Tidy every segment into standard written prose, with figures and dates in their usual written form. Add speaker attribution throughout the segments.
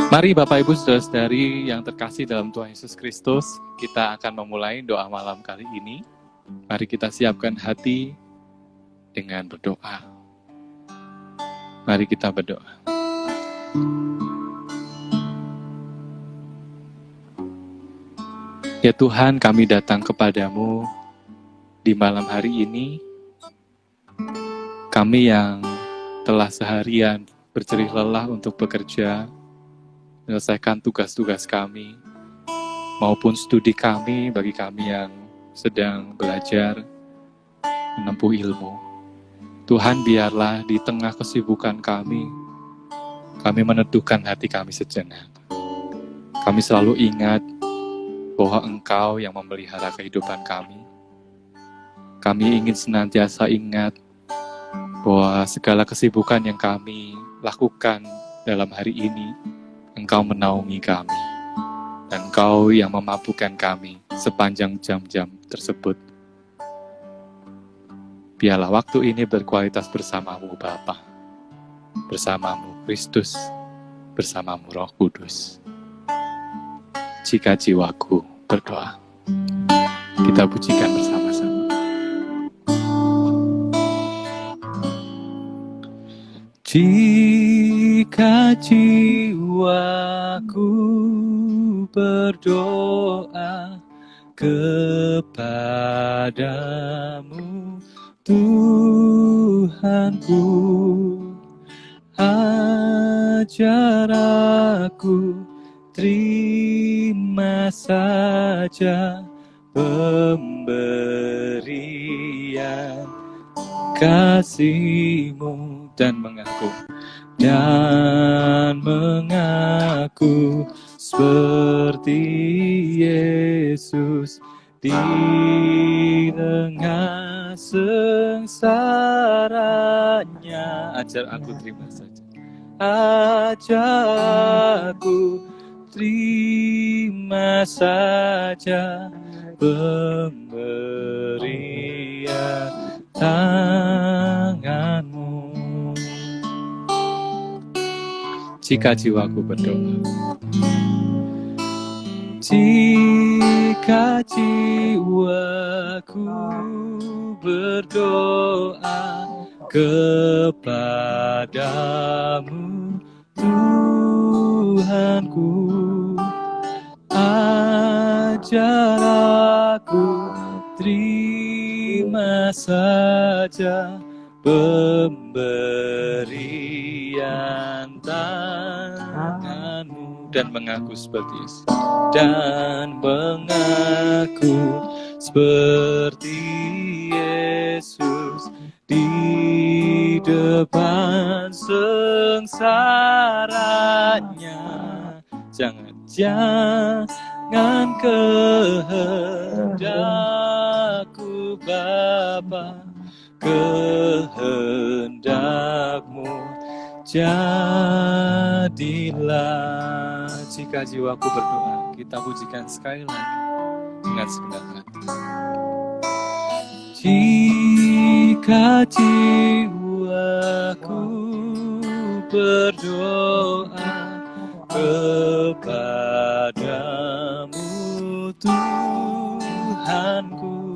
Speaker 1: Mari Bapak Ibu Saudara-saudari yang terkasih dalam Tuhan Yesus Kristus, kita akan memulai doa malam kali ini. Mari kita siapkan hati dengan berdoa. Mari kita berdoa. Ya Tuhan, kami datang kepadamu di malam hari ini. Kami yang telah seharian berjerih lelah untuk bekerja, menyelesaikan tugas-tugas kami, maupun studi kami bagi kami yang sedang belajar menempuh ilmu. Tuhan, biarlah di tengah kesibukan kami meneduhkan hati kami sejenak. Kami selalu ingat bahwa Engkau yang memelihara kehidupan kami. Kami ingin senantiasa ingat bahwa segala kesibukan yang kami lakukan dalam hari ini, Engkau menaungi kami, dan Engkau yang memampukan kami sepanjang jam-jam tersebut. Biarlah waktu ini berkualitas bersamamu Bapa, bersamamu Kristus, bersamamu Roh Kudus. Jika jiwaku berdoa, kita pujikan bersama-sama. Jika jiwaku berdoa kepadamu, Tuhanku, ajar aku terima saja pemberian kasih-Mu dan mengaku seperti Yesus di tengah sengsaranya. Ajar aku terima saja, ajar aku terima saja pemberian tangan-Mu. Jika jiwaku berdoa, jika jiwaku berdoa kepadamu, Tuhanku, ajar aku terima saja pemberian tangan-Mu dan mengaku seperti Yesus, dan mengaku seperti Yesus di depan sengsaranya. Jangan kehendakku Bapa, kehendak-Mu jadilah. Jika jiwaku berdoa, kita pujikan sekali lagi dengan segenap hati. Jika jiwaku berdoa kepadamu, Tuhanku,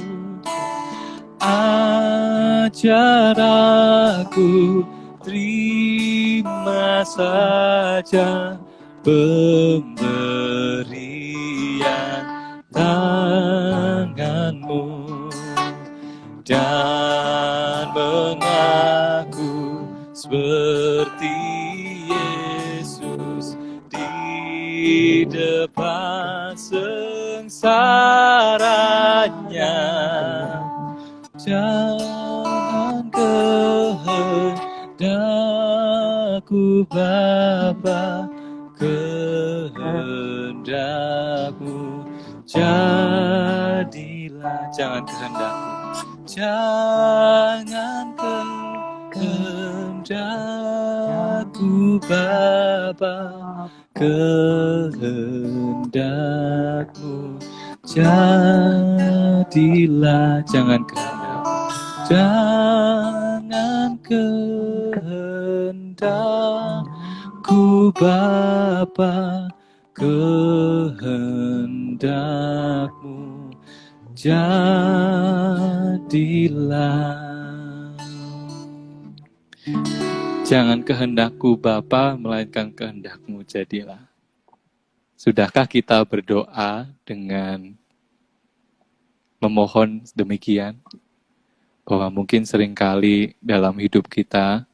Speaker 1: ajar aku terima saja pemberian tangan-Mu dan mengaku seperti Yesus di depan sengsaranya. Jangan kehendakku Bapa, kehendak-Mu jadilah. Jangan kehendakku, jangan kehendakku Bapa, kehendak-Mu jadilah. Jangan kehendakku, jangan kehendakku kehendakku Bapa, kehendakmu jadilah. Jangan kehendakku Bapa, melainkan kehendakmu jadilah. Sudahkah kita berdoa dengan memohon demikian? Bahwa mungkin seringkali dalam hidup kita,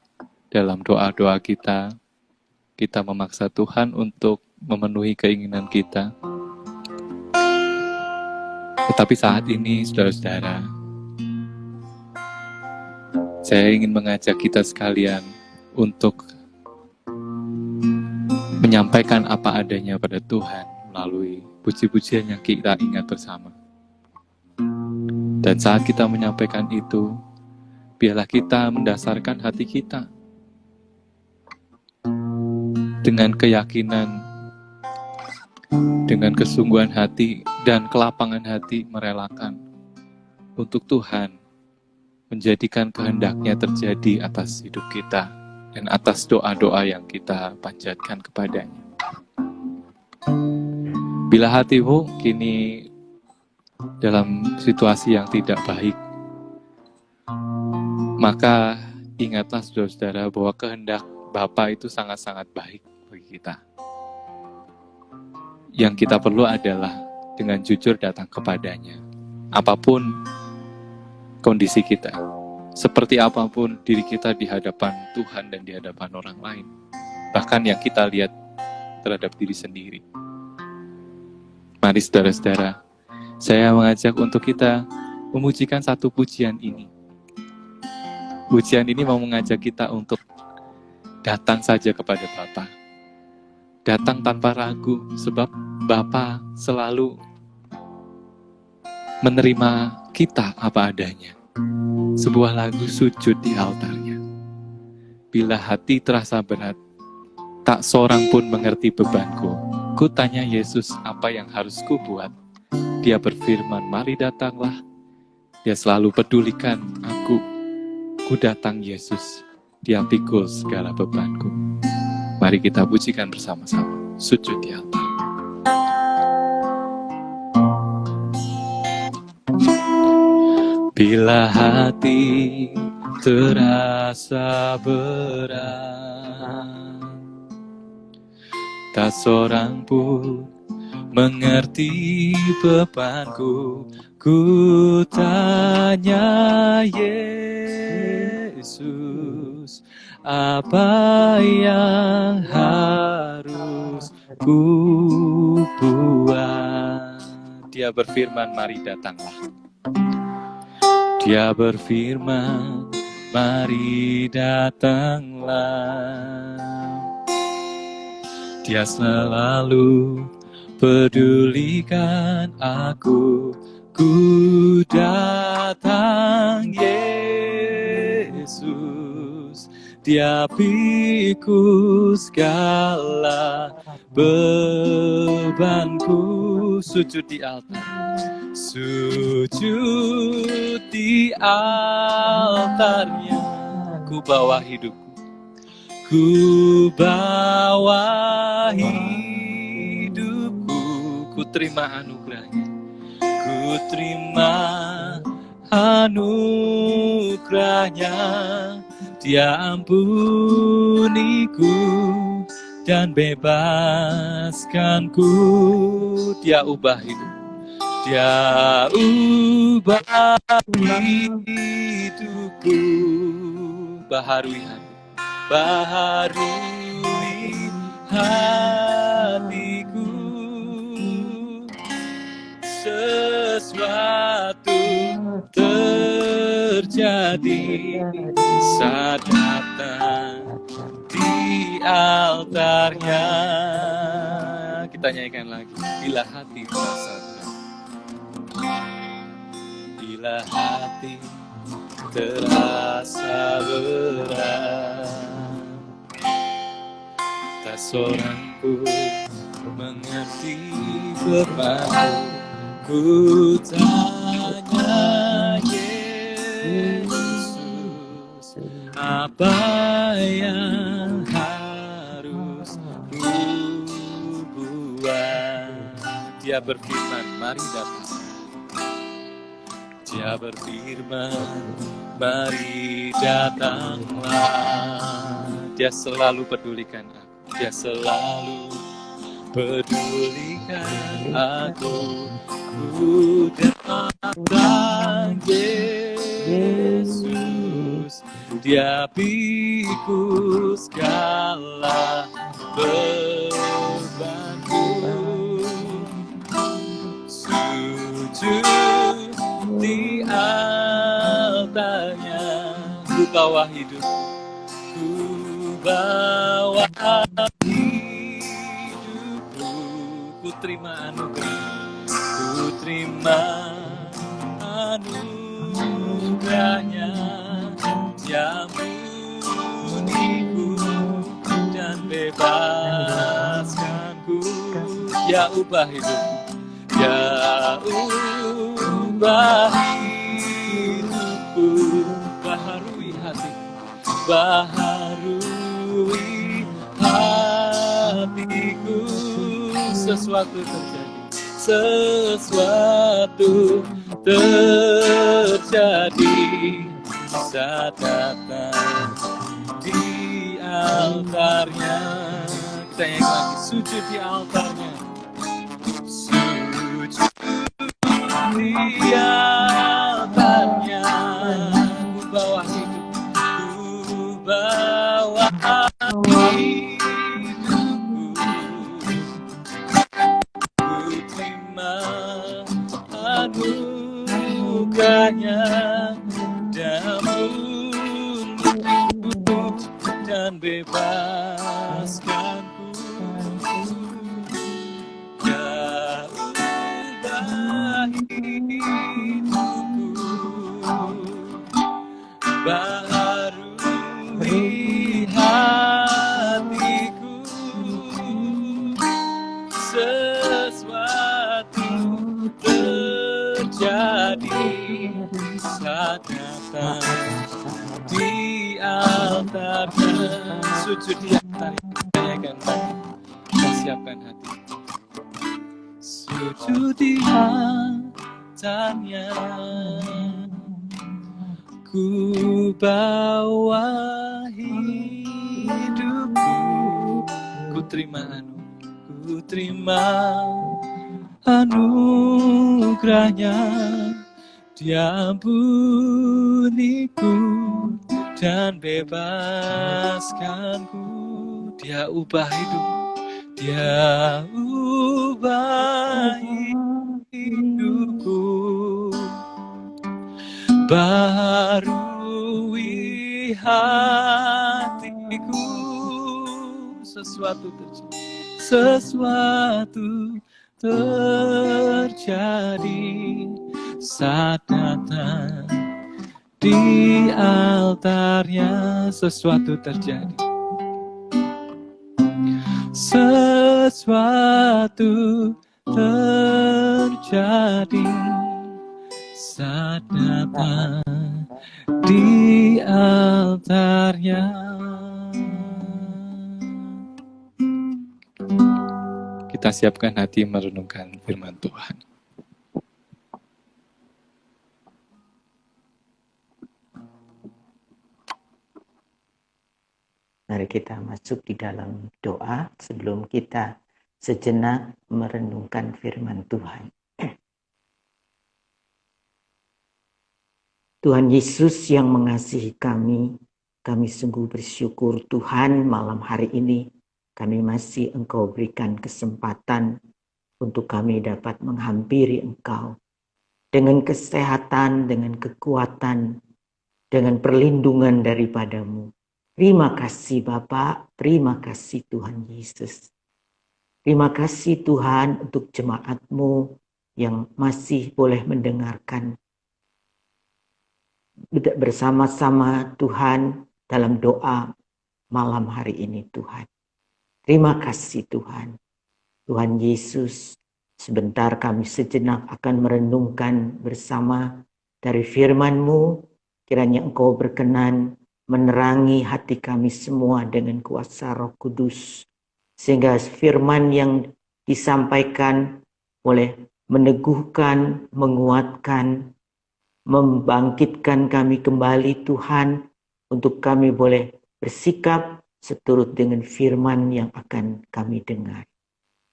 Speaker 1: dalam doa-doa kita memaksa Tuhan untuk memenuhi keinginan kita. Tetapi saat ini, saudara-saudara, saya ingin mengajak kita sekalian untuk menyampaikan apa adanya pada Tuhan melalui puji-pujian yang kita ingat bersama. Dan saat kita menyampaikan itu, biarlah kita mendasarkan hati kita dengan keyakinan, dengan kesungguhan hati dan kelapangan hati merelakan untuk Tuhan menjadikan kehendaknya terjadi atas hidup kita dan atas doa-doa yang kita panjatkan kepadanya. Bila hatimu kini dalam situasi yang tidak baik, maka ingatlah saudara-saudara bahwa kehendak Bapa itu sangat-sangat baik bagi kita. Yang kita perlu adalah dengan jujur datang kepadanya. Apapun kondisi kita, seperti apapun diri kita di hadapan Tuhan dan di hadapan orang lain, bahkan yang kita lihat terhadap diri sendiri. Mari saudara-saudara, saya mengajak untuk kita memujikan satu pujian ini. Pujian ini mau mengajak kita untuk datang saja kepada Bapa. Datang tanpa ragu, sebab Bapa selalu menerima kita apa adanya. Sebuah lagu sujud di altarnya. Bila hati terasa berat, tak seorang pun mengerti bebanku. Ku tanya Yesus apa yang harus ku buat. Dia berfirman, mari datanglah. Dia selalu pedulikan aku. Ku datang Yesus. Dia pikul segala bebanku. Mari kita pujikan bersama-sama. Sujud di altar. Bila hati terasa berat, tak seorang pun mengerti bebanku. Ku tanya Yesus, apa yang harus ku buat? Dia berfirman, mari datanglah. Dia berfirman, mari datanglah. Dia selalu pedulikan aku. Ku datang Yesus. Dia pikul segala bebanku. Sujud di altar. Sujud di altarnya. Ku bawa hidupku. Ku bawa hidupku. Ku terima anugerahnya. Ku terima anugerahnya. Dia ampuniku dan bebaskanku. Dia ubah hidup. Dia ubah hidupku. Baharui hati. Baharui hatiku. Sesuatu terjadi saat datang di altarnya. Kita nyanyikan lagi. Bila hati terasa berat. Bila hati terasa berat, tak seorang pun mengerti bebanku. Ku tanya Yesus, apa yang harus buat. Dia berfirman, mari datang. Dia berfirman, mari datanglah. Dia selalu pedulikan aku. Dia selalu pedulikan aku. Ku datang Yesus, Dia pikul segala bebanku. Sujud di altarnya, ku bawa hidup, ku bawa hidupku, ku terima anugerah, ku terima anugerahnya. Dia murniku dan bebaskanku. Dia ubah hidupku, Dia ubah hidupku, baharui hatiku, baharui hatiku. Sesuatu terjadi, sesuatu terjadi saat datang di altarnya. Kita yang lagi sujud di altarnya, sujud di altarnya. Ku bawa hidup, ku bawa hidupku, ku terima anugerahnya. Dan bebaskanku. Dia ubah hidupku, baharui hatiku. Sesuatu terjadi saat datang di altarnya. Sujud di altar, kita siapkan hati. Sujud di altarnya, ku bawa hidupku, ku terima anugerahnya. Dia ampuniku dan bebaskanku. Dia ubah hidup, Dia ubah hidupku, baharui hatiku. Sesuatu terjadi saat datang di altarnya. Sesuatu terjadi, sesuatu terjadi saat datang di altarnya. Kita siapkan hati merenungkan firman Tuhan.
Speaker 2: Mari kita masuk di dalam doa sebelum kita sejenak merenungkan firman Tuhan. Tuhan Yesus yang mengasihi kami sungguh bersyukur Tuhan malam hari ini kami masih Engkau berikan kesempatan untuk kami dapat menghampiri Engkau dengan kesehatan, dengan kekuatan, dengan perlindungan daripadamu. Terima kasih Bapa, terima kasih Tuhan Yesus. Terima kasih Tuhan untuk jemaat-Mu yang masih boleh mendengarkan bersama-sama Tuhan dalam doa malam hari ini Tuhan. Terima kasih Tuhan. Tuhan Yesus, sebentar kami sejenak akan merenungkan bersama dari firman-Mu. Kiranya Engkau berkenan menerangi hati kami semua dengan kuasa Roh Kudus. sehingga firman yang disampaikan boleh meneguhkan, menguatkan, membangkitkan kami kembali Tuhan, untuk kami boleh bersikap seturut dengan firman yang akan kami dengar.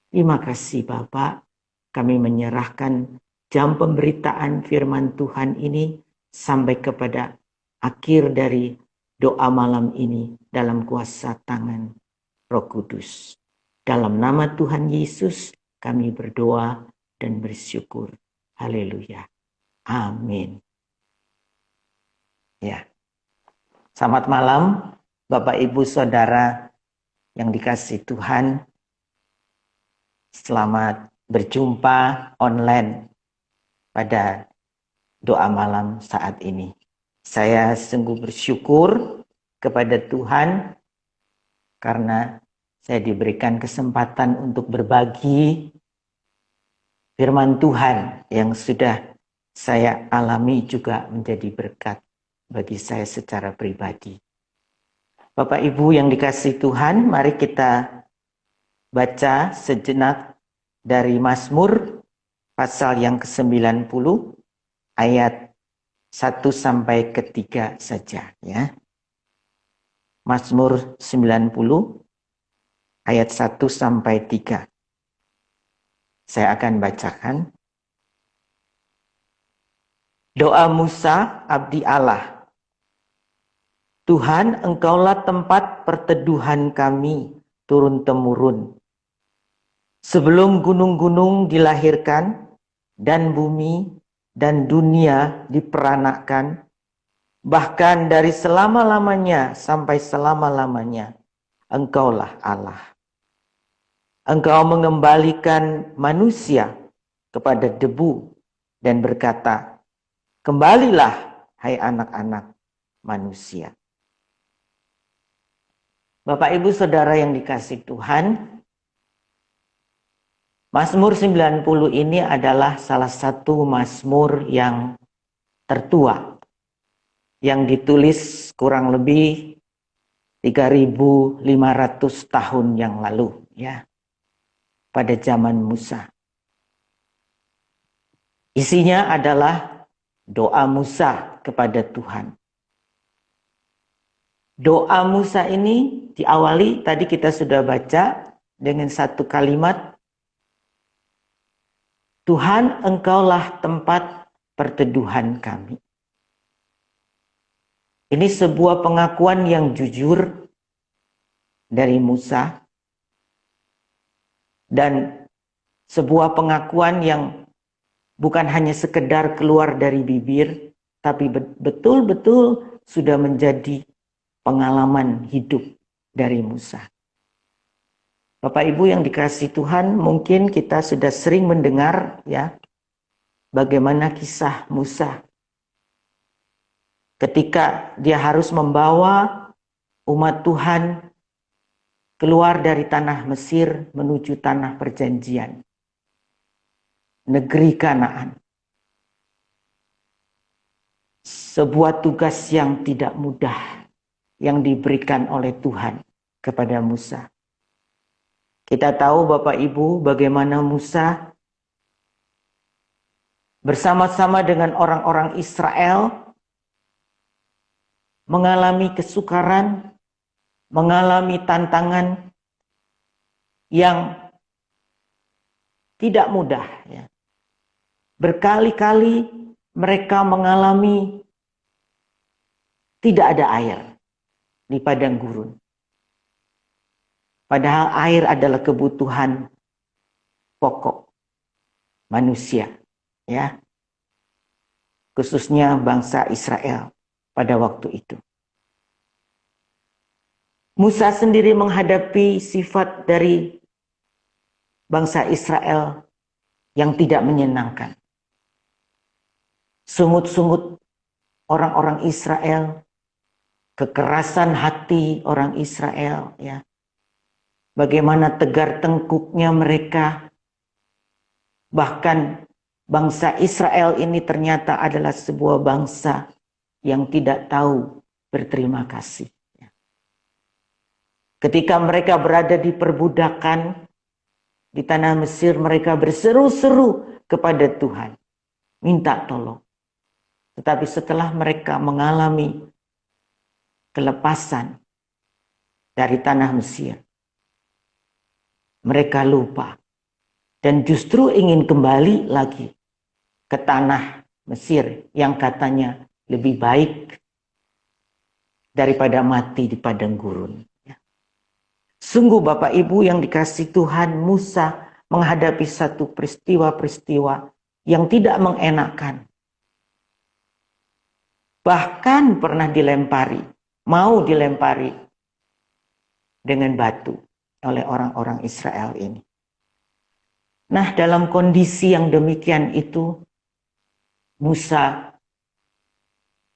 Speaker 2: Terima kasih Bapak, kami menyerahkan jam pemberitaan firman Tuhan ini sampai kepada akhir dari doa malam ini dalam kuasa tangan Roh Kudus. Dalam nama Tuhan Yesus kami berdoa dan bersyukur. Haleluya. Amin. Ya. Selamat malam Bapak Ibu Saudara yang dikasihi Tuhan. Selamat berjumpa online pada doa malam saat ini. Saya sungguh bersyukur kepada Tuhan karena saya diberikan kesempatan untuk berbagi firman Tuhan yang sudah saya alami juga menjadi berkat bagi saya secara pribadi. Bapak Ibu yang dikasihi Tuhan, mari kita baca sejenak dari Mazmur pasal yang ke-90 ayat 1 sampai ke 3 saja ya. Mazmur 90 ayat 1 sampai 3. Saya akan bacakan. Doa Musa, abdi Allah. Tuhan, Engkaulah tempat perteduhan kami turun-temurun. Sebelum gunung-gunung dilahirkan dan bumi dan dunia diperanakkan, bahkan dari selama-lamanya sampai selama-lamanya, Engkaulah Allah. Engkau mengembalikan manusia kepada debu dan berkata, kembalilah hai anak-anak manusia. Bapak Ibu Saudara yang dikasihi Tuhan, Mazmur 90 ini adalah salah satu mazmur yang tertua yang ditulis kurang lebih 3.500 tahun yang lalu ya, pada zaman Musa. Isinya adalah doa Musa kepada Tuhan. Doa Musa ini diawali, tadi kita sudah baca dengan satu kalimat, Tuhan, Engkaulah tempat perteduhan kami. Ini sebuah pengakuan yang jujur dari Musa dan sebuah pengakuan yang bukan hanya sekedar keluar dari bibir, tapi betul-betul sudah menjadi pengalaman hidup dari Musa. Bapak Ibu yang dikasihi Tuhan, mungkin kita sudah sering mendengar ya bagaimana kisah Musa ketika dia harus membawa umat Tuhan keluar dari tanah Mesir menuju tanah perjanjian, negeri Kanaan. Sebuah tugas yang tidak mudah yang diberikan oleh Tuhan kepada Musa. Kita tahu Bapak Ibu bagaimana Musa bersama-sama dengan orang-orang Israel mengalami kesukaran, mengalami tantangan yang tidak mudah ya. Berkali-kali mereka mengalami tidak ada air di padang gurun. Padahal air adalah kebutuhan pokok manusia, ya. Khususnya bangsa Israel pada waktu itu. Musa sendiri menghadapi sifat dari bangsa Israel yang tidak menyenangkan. Sungut-sungut orang-orang Israel, kekerasan hati orang Israel, ya. Bagaimana tegar tengkuknya mereka. Bahkan bangsa Israel ini ternyata adalah sebuah bangsa yang tidak tahu berterima kasih. Ketika mereka berada di perbudakan di tanah Mesir, mereka berseru-seru kepada Tuhan, minta tolong. Tetapi setelah mereka mengalami kelepasan dari tanah Mesir, mereka lupa dan justru ingin kembali lagi ke tanah Mesir yang katanya lebih baik daripada mati di padang gurun. Sungguh Bapak Ibu yang dikasihi Tuhan, Musa menghadapi satu peristiwa-peristiwa yang tidak mengenakan. Bahkan pernah mau dilempari dengan batu oleh orang-orang Israel ini. Nah, dalam kondisi yang demikian itu, Musa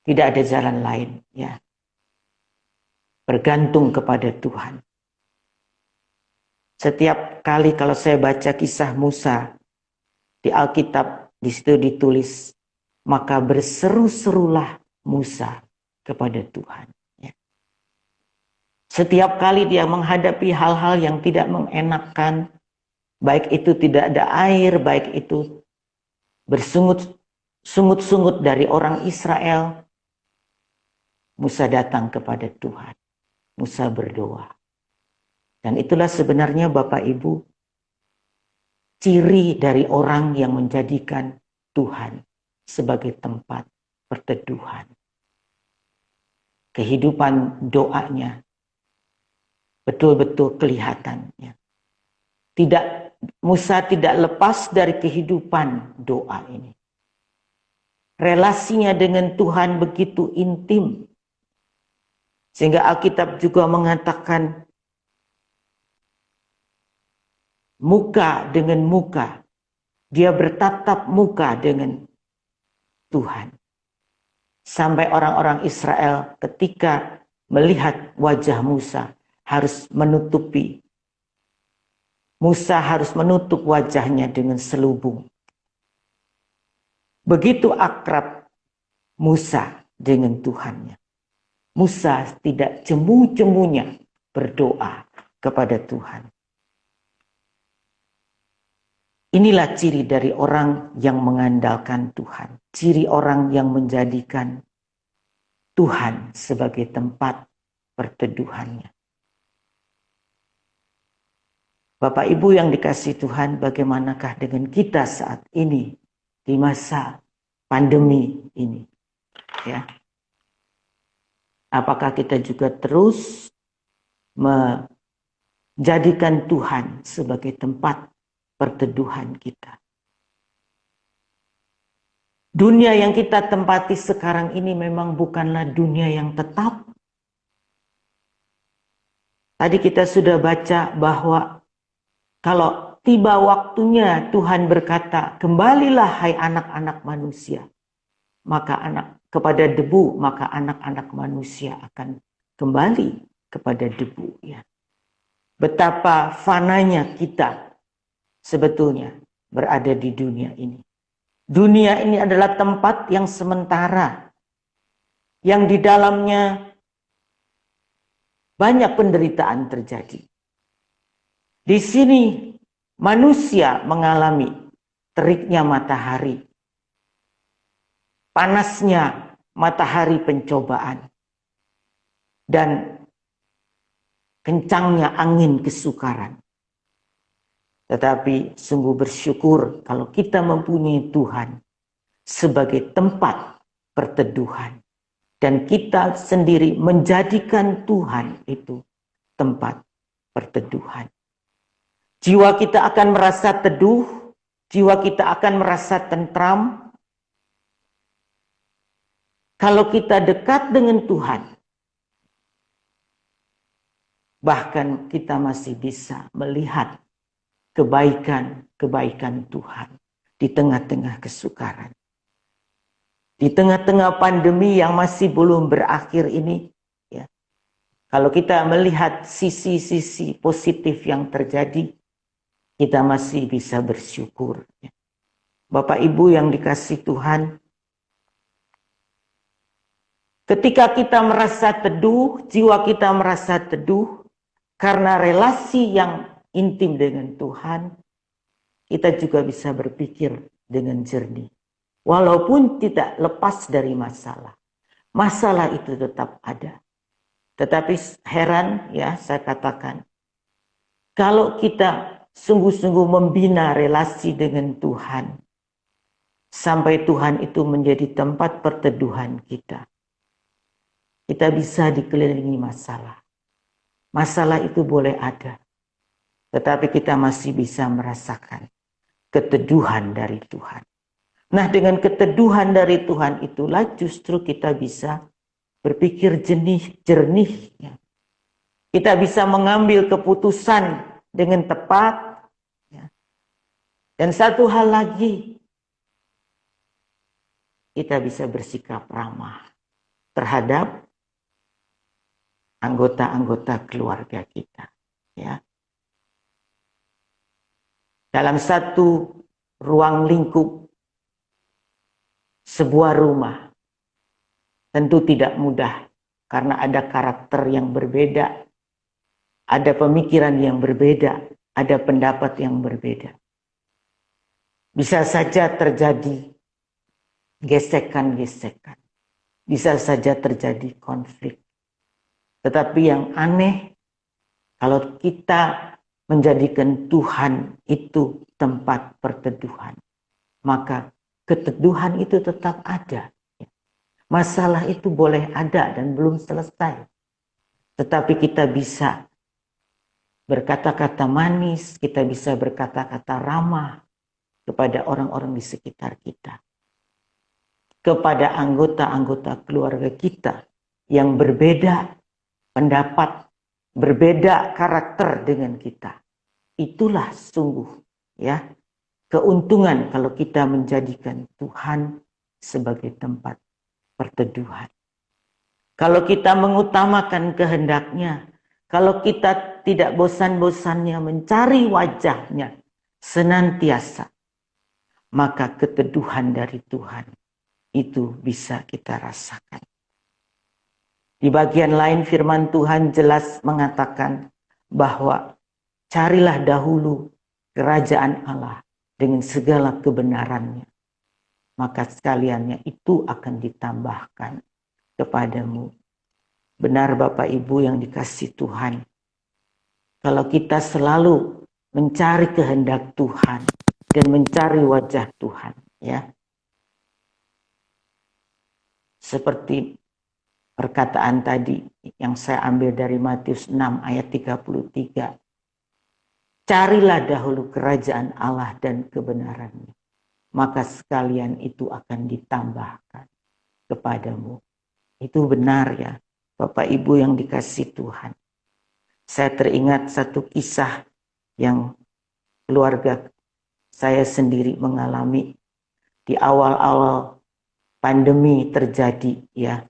Speaker 2: tidak ada jalan lain, ya. Bergantung kepada Tuhan. Setiap kali kalau saya baca kisah Musa di Alkitab, di situ ditulis, maka berseru-serulah Musa kepada Tuhan. Ya. Setiap kali dia menghadapi hal-hal yang tidak mengenakan, baik itu tidak ada air, baik itu bersungut-sungut dari orang Israel, Musa datang kepada Tuhan. Musa berdoa. Dan itulah sebenarnya Bapak Ibu, ciri dari orang yang menjadikan Tuhan sebagai tempat perteduhan. Kehidupan doanya betul-betul kelihatan. Musa tidak lepas dari kehidupan doa ini. Relasinya dengan Tuhan begitu intim. Sehingga Alkitab juga mengatakan, muka dengan muka, dia bertatap muka dengan Tuhan. Sampai orang-orang Israel ketika melihat wajah Musa Musa harus menutup wajahnya dengan selubung. Begitu akrab Musa dengan Tuhannya. Musa tidak jemu-jemunya berdoa kepada Tuhan. Inilah ciri dari orang yang mengandalkan Tuhan. Ciri orang yang menjadikan Tuhan sebagai tempat perteduhannya. Bapak Ibu yang dikasihi Tuhan, bagaimanakah dengan kita saat ini di masa pandemi ini? Ya. Apakah kita juga terus menjadikan Tuhan sebagai tempat perteduhan kita? Dunia yang kita tempati sekarang ini memang bukanlah dunia yang tetap. Tadi kita sudah baca bahwa kalau tiba waktunya Tuhan berkata, kembalilah hai anak-anak manusia. Maka kepada debu, maka anak-anak manusia akan kembali kepada debu. Ya. Betapa fananya kita sebetulnya berada di dunia ini. Dunia ini adalah tempat yang sementara, yang di dalamnya banyak penderitaan terjadi. Di sini manusia mengalami teriknya matahari, panasnya matahari pencobaan, dan kencangnya angin kesukaran. Tetapi sungguh bersyukur kalau kita mempunyai Tuhan sebagai tempat perteduhan. Dan kita sendiri menjadikan Tuhan itu tempat perteduhan. Jiwa kita akan merasa teduh, jiwa kita akan merasa tentram. Kalau kita dekat dengan Tuhan, bahkan kita masih bisa melihat kebaikan-kebaikan Tuhan di tengah-tengah kesukaran. Di tengah-tengah pandemi yang masih belum berakhir ini, ya, kalau kita melihat sisi-sisi positif yang terjadi, kita masih bisa bersyukur. Bapak Ibu yang dikasihi Tuhan, ketika kita merasa teduh, jiwa kita merasa teduh, Karena relasi yang intim dengan Tuhan, kita juga bisa berpikir dengan jernih. Walaupun tidak lepas dari masalah. Masalah itu tetap ada. Tetapi heran ya saya katakan, kalau kita sungguh-sungguh membina relasi dengan Tuhan, sampai Tuhan itu menjadi tempat perteduhan kita, kita bisa dikelilingi masalah. Masalah itu boleh ada, tetapi kita masih bisa merasakan keteduhan dari Tuhan. Nah, dengan keteduhan dari Tuhan itulah justru kita bisa berpikir jernih. Kita bisa mengambil keputusan dengan tepat. Dan satu hal lagi, kita bisa bersikap ramah terhadap anggota-anggota keluarga kita. Ya. Dalam satu ruang lingkup sebuah rumah, tentu tidak mudah karena ada karakter yang berbeda, ada pemikiran yang berbeda, ada pendapat yang berbeda. Bisa saja terjadi gesekan-gesekan, bisa saja terjadi konflik. Tetapi yang aneh, kalau kita menjadikan Tuhan itu tempat perteduhan, maka keteduhan itu tetap ada. Masalah itu boleh ada dan belum selesai. Tetapi kita bisa berkata-kata manis, kita bisa berkata-kata ramah kepada orang-orang di sekitar kita. Kepada anggota-anggota keluarga kita yang berbeda pendapat, berbeda karakter dengan kita. Itulah sungguh ya keuntungan kalau kita menjadikan Tuhan sebagai tempat perteduhan. Kalau kita mengutamakan kehendaknya, kalau kita tidak bosan-bosannya mencari wajahnya senantiasa, maka keteduhan dari Tuhan itu bisa kita rasakan. Di bagian lain firman Tuhan jelas mengatakan bahwa carilah dahulu kerajaan Allah dengan segala kebenarannya. Maka sekaliannya itu akan ditambahkan kepadamu. Benar Bapak Ibu yang dikasihi Tuhan. Kalau kita selalu mencari kehendak Tuhan dan mencari wajah Tuhan. Ya. Seperti perkataan tadi yang saya ambil dari Matius 6 ayat 33. Carilah dahulu kerajaan Allah dan kebenarannya. Maka sekalian itu akan ditambahkan kepadamu. Itu benar ya, Bapak Ibu yang dikasihi Tuhan. Saya teringat satu kisah yang keluarga saya sendiri mengalami di awal-awal pandemi terjadi ya.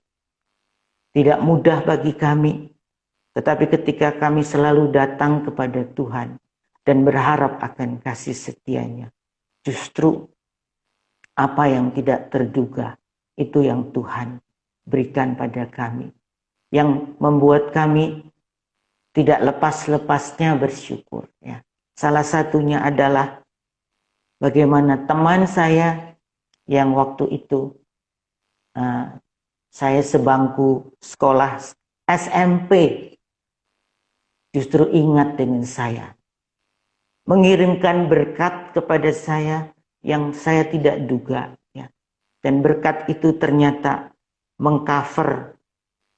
Speaker 2: Tidak mudah bagi kami, tetapi ketika kami selalu datang kepada Tuhan dan berharap akan kasih setianya, justru apa yang tidak terduga itu yang Tuhan berikan pada kami, yang membuat kami tidak lepas-lepasnya bersyukur. Ya. Salah satunya adalah bagaimana teman saya yang waktu itu saya sebangku sekolah SMP justru ingat dengan saya. Mengirimkan berkat kepada saya yang saya tidak duga. Ya. Dan berkat itu ternyata mengcover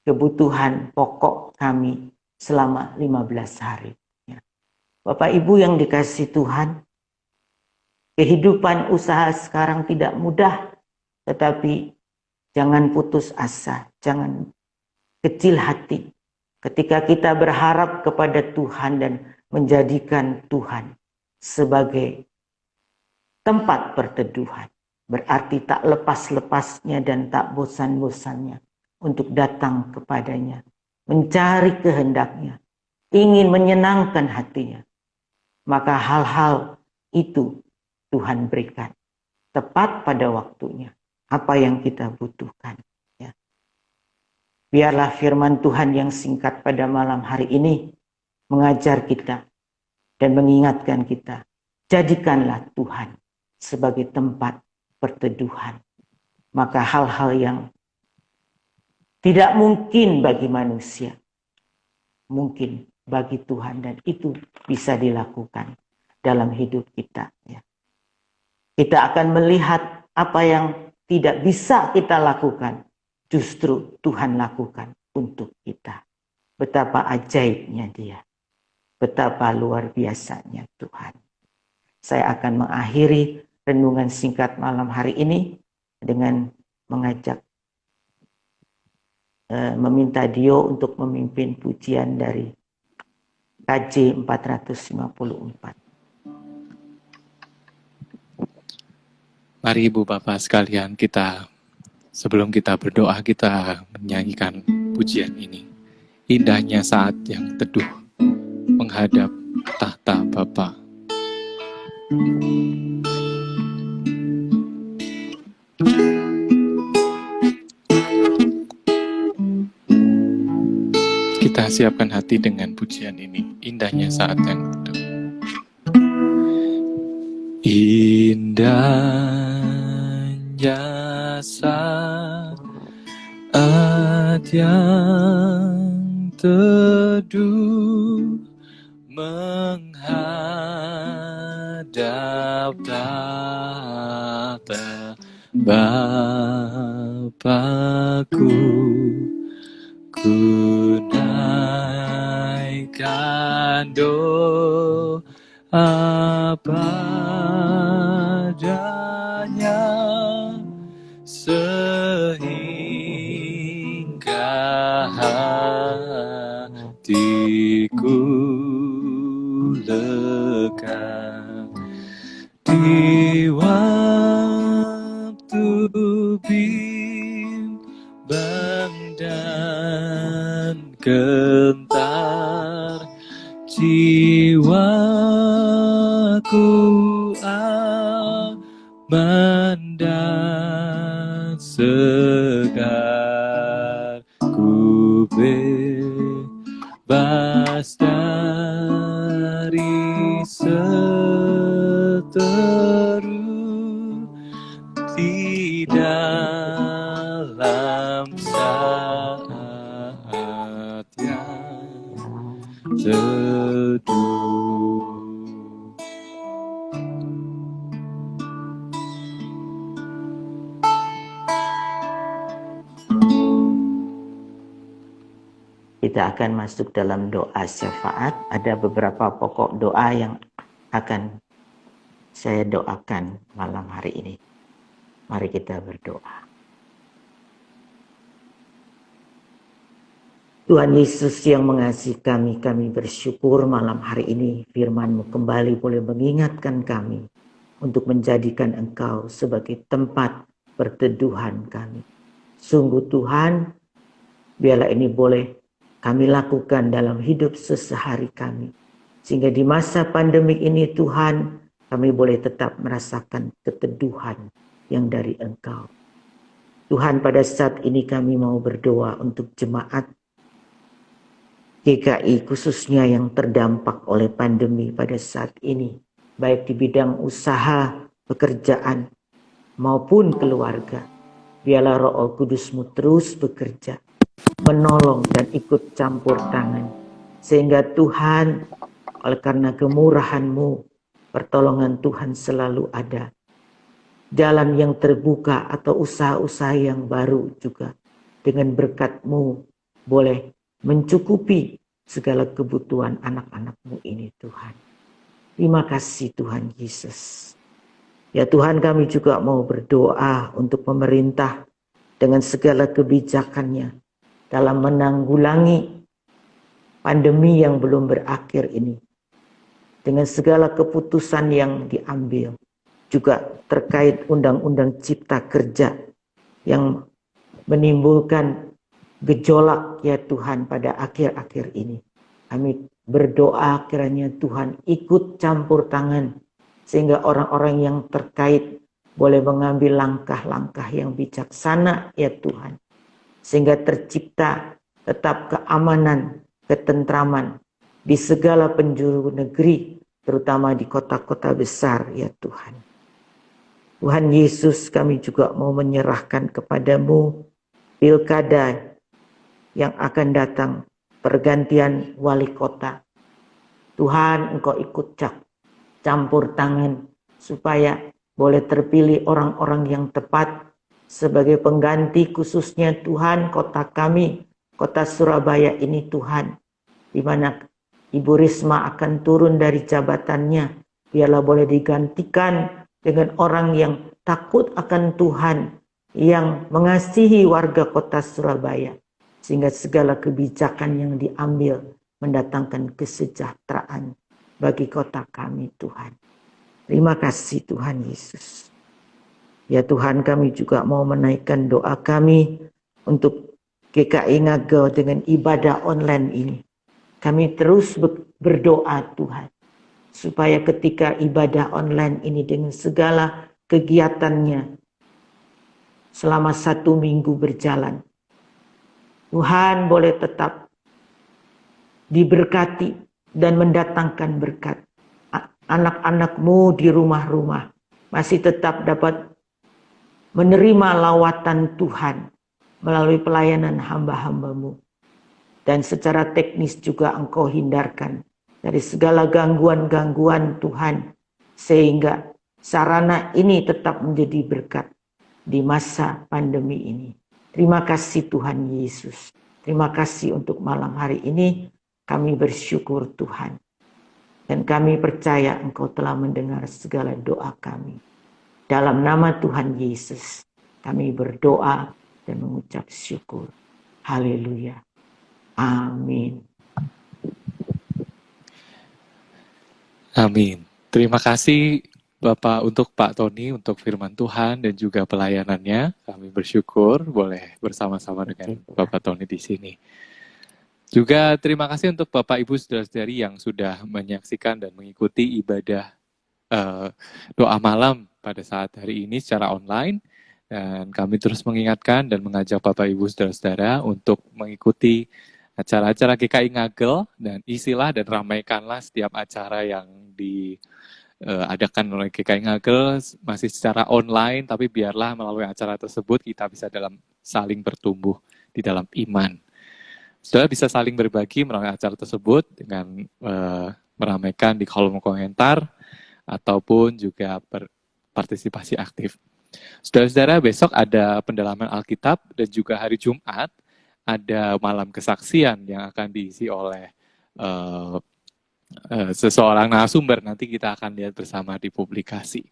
Speaker 2: kebutuhan pokok kami selama 15 hari. Ya. Bapak Ibu yang dikasihi Tuhan, kehidupan usaha sekarang tidak mudah, tetapi jangan putus asa, jangan kecil hati. Ketika kita berharap kepada Tuhan dan menjadikan Tuhan sebagai tempat perteduhan, berarti tak lepas-lepasnya dan tak bosan-bosannya untuk datang kepadanya, mencari kehendaknya, ingin menyenangkan hatinya. Maka hal-hal itu Tuhan berikan tepat pada waktunya. Apa yang kita butuhkan. Ya. Biarlah firman Tuhan yang singkat pada malam hari ini mengajar kita, dan mengingatkan kita. Jadikanlah Tuhan sebagai tempat perteduhan. Maka hal-hal yang tidak mungkin bagi manusia, mungkin bagi Tuhan, dan itu bisa dilakukan dalam hidup kita. Kita akan melihat apa yang tidak bisa kita lakukan, justru Tuhan lakukan untuk kita. Betapa ajaibnya Dia, betapa luar biasanya Tuhan. Saya akan mengakhiri renungan singkat malam hari ini dengan mengajak meminta Dio untuk memimpin pujian dari KJ 454.
Speaker 1: Mari Ibu Bapak sekalian, sebelum kita berdoa, kita menyanyikan pujian ini. Indahnya saat yang teduh menghadap tahta Bapa. Kita siapkan hati dengan pujian ini. Indahnya saat yang teduh. Indahnya saat yang teduh menghadap tahta Bapa-Ku, ku naikkan doa padanya sehingga hatiku lega di waktu bimbang dan gentar. Jiwaku aman dan segar, ku bebas dari seteru di dalam saat yang teduh.
Speaker 2: Kita akan masuk dalam doa syafaat. Ada beberapa pokok doa yang akan saya doakan malam hari ini. Mari kita berdoa. Tuhan Yesus yang mengasihi kami bersyukur malam hari ini firman-Mu kembali boleh mengingatkan kami untuk menjadikan Engkau sebagai tempat perteduhan kami. Sungguh Tuhan, biarlah ini boleh kami lakukan dalam hidup sesehari kami. Sehingga di masa pandemik ini Tuhan, kami boleh tetap merasakan keteduhan yang dari Engkau. Tuhan, pada saat ini kami mau berdoa untuk jemaat GKI khususnya yang terdampak oleh pandemi pada saat ini. Baik di bidang usaha, pekerjaan, maupun keluarga. Biarlah Roh Kudus-Mu terus bekerja, menolong dan ikut campur tangan. Sehingga Tuhan, oleh karena kemurahan-Mu, pertolongan Tuhan selalu ada. Jalan yang terbuka atau usaha-usaha yang baru juga dengan berkat-Mu boleh mencukupi segala kebutuhan anak-anak-Mu ini Tuhan. Terima kasih Tuhan Yesus. Ya Tuhan, kami juga mau berdoa untuk pemerintah dengan segala kebijakannya dalam menanggulangi pandemi yang belum berakhir ini. Dengan segala keputusan yang diambil. Juga terkait undang-undang cipta kerja yang menimbulkan gejolak ya Tuhan pada akhir-akhir ini. Kami berdoa kiranya Tuhan ikut campur tangan sehingga orang-orang yang terkait boleh mengambil langkah-langkah yang bijaksana ya Tuhan. Sehingga tercipta tetap keamanan, ketentraman di segala penjuru negeri, terutama di kota-kota besar, ya Tuhan. Tuhan Yesus, kami juga mau menyerahkan kepadamu pilkada yang akan datang, pergantian wali kota. Tuhan, Engkau ikut campur tangan supaya boleh terpilih orang-orang yang tepat sebagai pengganti, khususnya Tuhan kota kami, kota Surabaya ini Tuhan, di mana Ibu Risma akan turun dari jabatannya, biarlah boleh digantikan dengan orang yang takut akan Tuhan, yang mengasihi warga kota Surabaya, sehingga segala kebijakan yang diambil mendatangkan kesejahteraan bagi kota kami Tuhan. Terima kasih Tuhan Yesus. Ya Tuhan, kami juga mau menaikkan doa kami untuk GKI Ngagel dengan ibadah online ini. Kami terus berdoa Tuhan, supaya ketika ibadah online ini dengan segala kegiatannya selama 1 minggu berjalan, Tuhan boleh tetap diberkati dan mendatangkan berkat. Anak-anak-Mu di rumah-rumah masih tetap dapat menerima lawatan Tuhan melalui pelayanan hamba-hamba-Mu. Dan secara teknis juga Engkau hindarkan dari segala gangguan-gangguan Tuhan, sehingga sarana ini tetap menjadi berkat di masa pandemi ini. Terima kasih Tuhan Yesus. Terima kasih untuk malam hari ini. Kami bersyukur Tuhan. Dan kami percaya Engkau telah mendengar segala doa kami. Dalam nama Tuhan Yesus, kami berdoa dan mengucap syukur. Haleluya. Amin.
Speaker 1: Amin. Terima kasih Bapak untuk Pak Tony untuk firman Tuhan dan juga pelayanannya. Kami bersyukur boleh bersama-sama dengan Bapak Tony di sini. Juga terima kasih untuk Bapak Ibu Saudara-saudari yang sudah menyaksikan dan mengikuti ibadah doa malam pada saat hari ini secara online. Dan kami terus mengingatkan dan mengajak Bapak Ibu Saudara-saudara untuk mengikuti acara-acara GKI Ngagel, dan isilah dan ramaikanlah setiap acara yang diadakan oleh GKI Ngagel masih secara online, tapi biarlah melalui acara tersebut kita bisa saling bertumbuh di dalam iman. Saudara bisa saling berbagi melalui acara tersebut dengan meramaikan di kolom komentar ataupun juga berpartisipasi aktif. Saudara-saudara, besok ada pendalaman Alkitab dan juga hari Jumat ada malam kesaksian yang akan diisi oleh seseorang narasumber. Nanti kita akan lihat bersama di publikasi.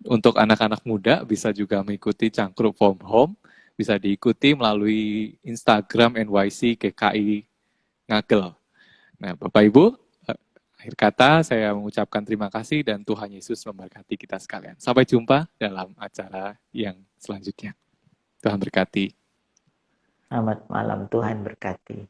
Speaker 1: Untuk anak-anak muda bisa juga mengikuti Cangkruk from Home, bisa diikuti melalui Instagram NYC GKI Ngagel. Nah, Bapak Ibu, akhir kata saya mengucapkan terima kasih dan Tuhan Yesus memberkati kita sekalian. Sampai jumpa dalam acara yang selanjutnya. Tuhan berkati.
Speaker 2: Selamat malam, Tuhan berkati.